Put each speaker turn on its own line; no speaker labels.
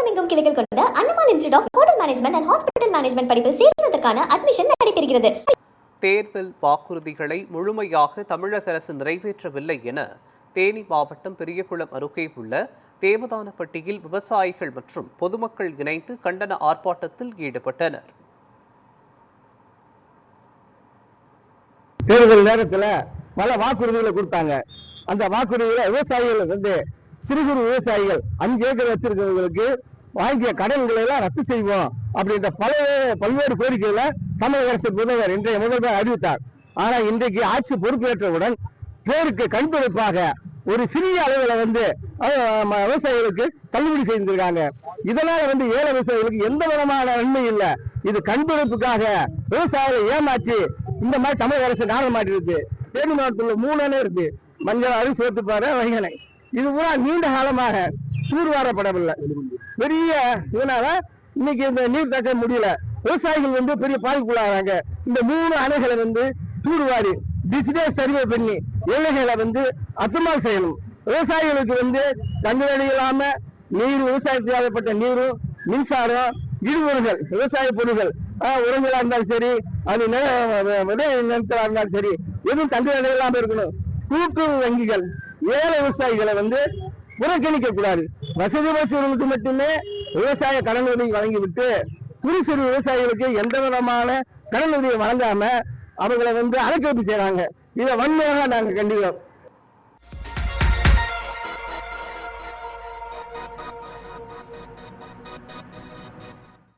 தமிழகமெங்கும் கிளைகள் கொண்ட Annamal institute of hotel management and hospital management படிப்பில் சேர்வதற்கான அட்மிஷன் நடைபெறுகிறது.
தேர்தல் வாக்குறுதிகளை முழுமையாக தமிழக அரசு நிறைவேற்றவில்லை என தேனி மாவட்டம் பெரியகுளம் அருகே உள்ள தேவதானப்பட்டியில் விவசாயிகள் மற்றும் பொதுமக்கள் இணைந்து கண்டன ஆர்ப்பாட்டத்தில் ஈடுபட்டனர்.
தேர்தல் நேரத்தில் பல வாக்குறுதிகளை கொடுத்தாங்க. அந்த வாக்குறுதிகளை விவசாயிகள் வந்து சிறு குறு விவசாயிகள் 5 ஏக்கர் வச்சிருக்கிறவங்களுக்கு வாங்கிய கடன்களை எல்லாம் ரத்து செய்வோம் அப்படின்ற பல்வேறு கோரிக்கைகளை தமிழக அரசு முதல்வர் இன்றைய முதல்வர் அறிவித்தார். ஆனா இன்றைக்கு ஆட்சி பொறுப்பேற்றவுடன் பேருக்கு கண்துடைப்பாக ஒரு சிறிய அளவில் வந்து விவசாயிகளுக்கு தள்ளுபடி செய்திருக்காங்க. இதனால வந்து ஏழை விவசாயிகளுக்கு எந்த விதமான நன்மை இல்லை. இது கண்துடைப்புக்காக விவசாயிகளை ஏமாற்றி இந்த மாதிரி தமிழக அரசு காரணமாட்டி இருக்கு. தேனி மாவட்டத்தில் 3 அணை இருக்கு. மஞ்சள் அரி, சோத்துப்பாறை, வைகணை. இது பூரா நீண்ட காலமாக தூர்வாரப்படவில்லை. பெரிய இதனால இன்னைக்கு இந்த நீர் தக்க முடியல. விவசாயிகள் வந்து பெரிய பாதிப்புள்ளாகிறாங்க. இந்த 3 அணைகளை வந்து தூர்வாரி டிஜிட்டல் சர்வே பண்ணி எல்லைகளை வந்து அசமால் செய்யணும். விவசாயிகளுக்கு வந்து கண்டுவெளி இல்லாம நீர், விவசாயத்துக்கு தேவைப்பட்ட நீரும் மின்சாரம், இடுபொருள்கள், விவசாய பொருள்கள், உரங்களா இருந்தாலும் சரி, அது விதை நிலத்தா இருந்தாலும் சரி, எதுவும் கண்டுவெளி இல்லாம இருக்கணும். கூட்டுறவு வங்கிகள் ஏழை விவசாயிகளை வந்து புறக்கணிக்க கூடாது. வசதி வாய்ப்புகளுக்கு மட்டுமே விவசாய கடன் உதவி வழங்கிவிட்டு குறு சிறு விவசாயிகளுக்கு எந்த விதமான கடன் உதவியை வழங்காம அவங்களை வந்து அலக்கழிப்பு செய்யறாங்க. இதை வன்மையாக நாங்கள் கண்டிக்கிறோம்.